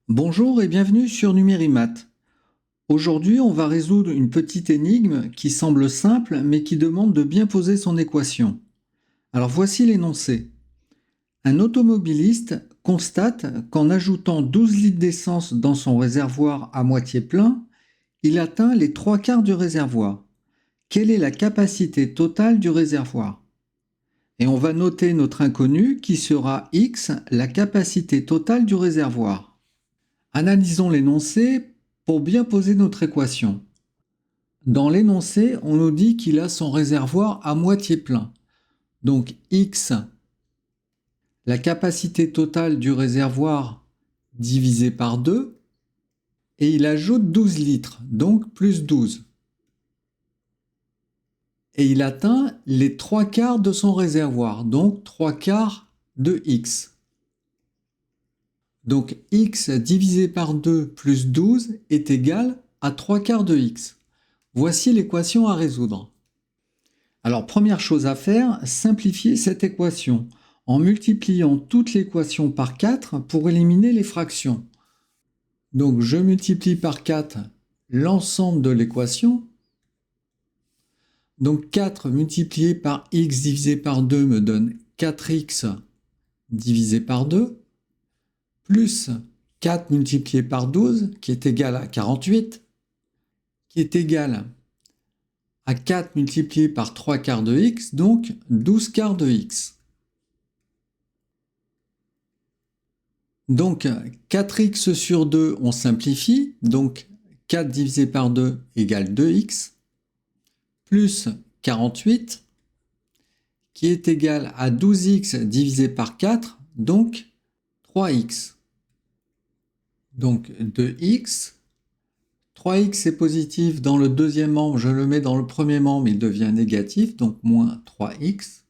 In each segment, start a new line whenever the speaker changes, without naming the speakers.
Bonjour et bienvenue sur Numérimat. Aujourd'hui, on va résoudre une petite énigme qui semble simple mais qui demande de bien poser son équation. Alors voici l'énoncé. Un automobiliste constate qu'en ajoutant 12 litres d'essence dans son réservoir à moitié plein, il atteint les 3/4 du réservoir. Quelle est la capacité totale du réservoir? Et on va noter notre inconnu qui sera X, la capacité totale du réservoir. Analysons l'énoncé pour bien poser notre équation. Dans l'énoncé, on nous dit qu'il a son réservoir à moitié plein. Donc X, la capacité totale du réservoir divisé par 2, et il ajoute 12 litres, donc plus 12. Et il atteint les 3/4 de son réservoir, donc 3/4 de X. Donc X divisé par 2 plus 12 est égal à 3/4 de X. Voici l'équation à résoudre. Alors première chose à faire, simplifier cette équation en multipliant toute l'équation par 4 pour éliminer les fractions. Donc je multiplie par 4 l'ensemble de l'équation. Donc 4 multiplié par x divisé par 2 me donne 4x divisé par 2, plus 4 multiplié par 12, qui est égal à 48, qui est égal à 4 multiplié par 3/4 de x, donc 12/4 de x. Donc 4x sur 2, on simplifie, donc 4 divisé par 2 égale 2x, plus 48, qui est égal à 12x divisé par 4, donc 3x. Donc 2x, 3x est positif dans le deuxième membre, je le mets dans le premier membre, il devient négatif, donc moins 3x,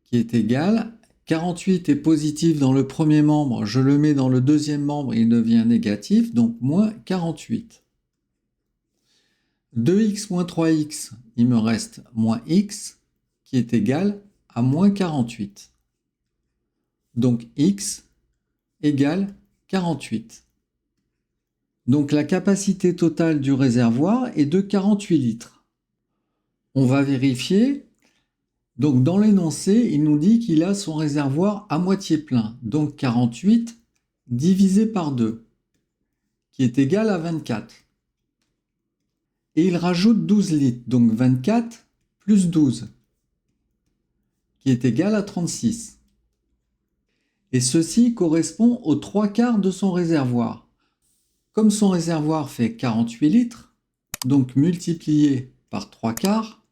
qui est égal, 48 est positif dans le premier membre, je le mets dans le deuxième membre, il devient négatif, donc moins 48. 2x moins 3x, il me reste moins x, qui est égal à moins 48. Donc x égale 48. Donc la capacité totale du réservoir est de 48 litres. On va vérifier. Donc dans l'énoncé, il nous dit qu'il a son réservoir à moitié plein. Donc 48 divisé par 2, qui est égal à 24. Et il rajoute 12 litres, donc 24 plus 12, qui est égal à 36. Et ceci correspond aux 3/4 de son réservoir. Comme son réservoir fait 48 litres, donc multiplié par 3/4,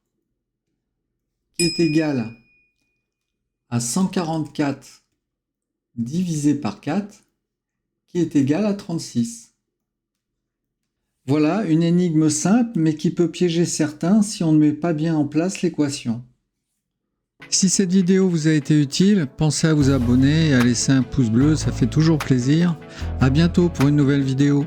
qui est égal à 144 divisé par 4, qui est égal à 36. Voilà une énigme simple, mais qui peut piéger certains si on ne met pas bien en place l'équation. Si cette vidéo vous a été utile, pensez à vous abonner et à laisser un pouce bleu, ça fait toujours plaisir. À bientôt pour une nouvelle vidéo.